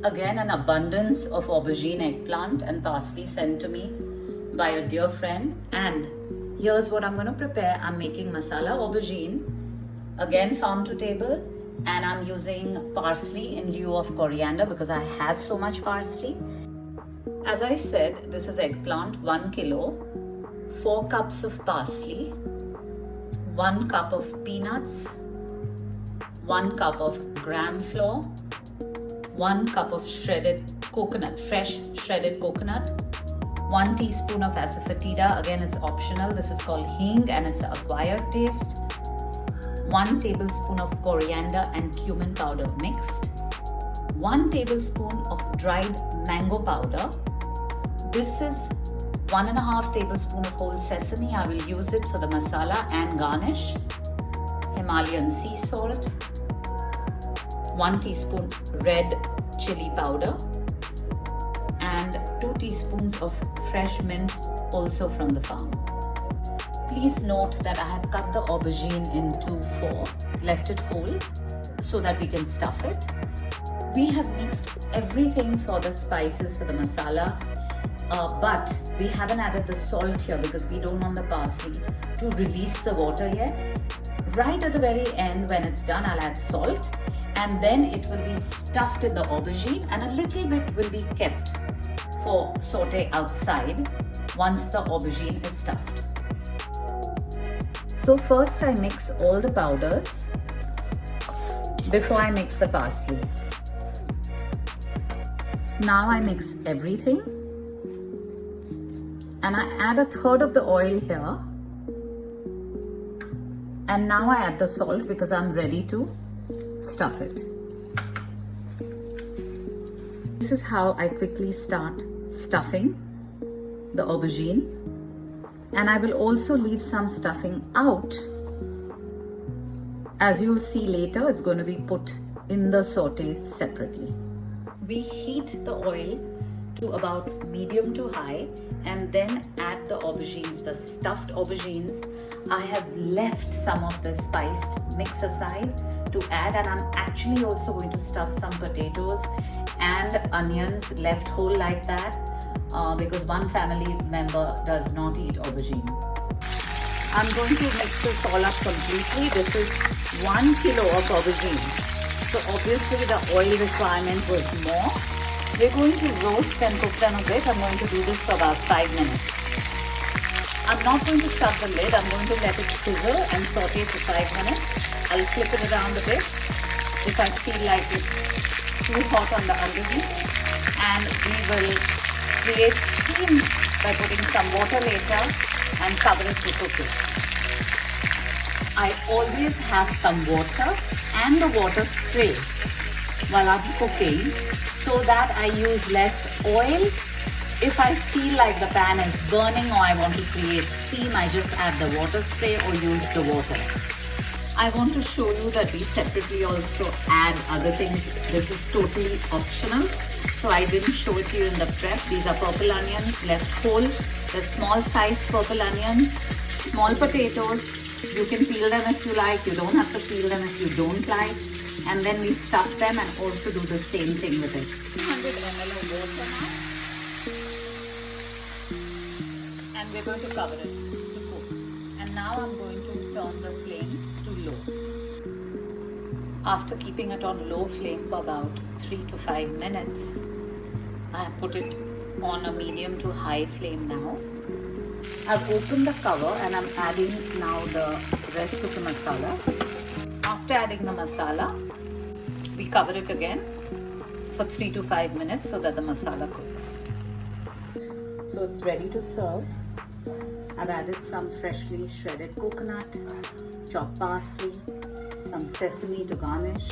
Again, an abundance of aubergine, eggplant and parsley sent to me by a dear friend. And here's what I'm going to prepare. I'm making masala aubergine, again farm to table, and I'm using parsley in lieu of coriander because I have so much parsley. As I said, this is eggplant, 1 kilo, 4 cups of parsley, 1 cup of peanuts, 1 cup of gram flour, 1 cup of shredded coconut, fresh shredded coconut, 1 teaspoon of asafoetida, again it's optional, this is called hing and it's an acquired taste, 1 tablespoon of coriander and cumin powder mixed, 1 tablespoon of dried mango powder. This is 1.5 tablespoon of whole sesame. I will use it for the masala and garnish. Himalayan sea salt, 1 teaspoon red chilli powder, and 2 teaspoons of fresh mint, also from the farm. Please note that I have cut the aubergine into 4, left it whole so that we can stuff it. We have mixed everything for the spices for the masala, but we haven't added the salt here because we don't want the parsley to release the water yet. Right at the very end, when it's done, I'll add salt, and then it will be stuffed in the aubergine, and a little bit will be kept for saute outside once the aubergine is stuffed. So first I mix all the powders before I mix the parsley. Now I mix everything and I add 1/3 of the oil here, and now I add the salt because I'm ready to stuff it. This is how I quickly start stuffing the aubergine, and I will also leave some stuffing out. As you'll see later, it's going to be put in the saute separately. We heat the oil to about medium to high and then add the aubergines, the stuffed aubergines. I have left some of the spiced mix aside to add, and I'm actually also going to stuff some potatoes and onions left whole like that because one family member does not eat aubergine. I'm going to mix this all up completely. This is 1 kilo of aubergine. So obviously the oil requirement was more. We're going to roast and cook them a bit. I'm going to do this for about 5 minutes. I'm not going to shut the lid. I'm going to let it sizzle and saute for 5 minutes. I'll flip it around a bit if I feel like it's too hot on the underneath. And we will create steam by putting some water later and cover it to cook it. I always have some water and the water spray while I'm cooking so that I use less oil. If I feel like the pan is burning or I want to create steam, I just add the water spray or use the water. I want to show you that we separately also add other things. This is totally optional, so I didn't show it to you in the prep. These are purple onions left whole. The small sized purple onions, small potatoes. You can peel them if you like. You don't have to peel them if you don't like. And then we stuff them and also do the same thing with it. 200 ml of water now. And we're going to cover it to cook. And now I'm going to turn the flame to low. After keeping it on low flame for about 3 to 5 minutes, I have put it on a medium to high flame now. I've opened the cover and I'm adding now the rest of the masala. After adding the masala, we cover it again for 3 to 5 minutes so that the masala cooks. So it's ready to serve. I've added some freshly shredded coconut, chopped parsley, some sesame to garnish,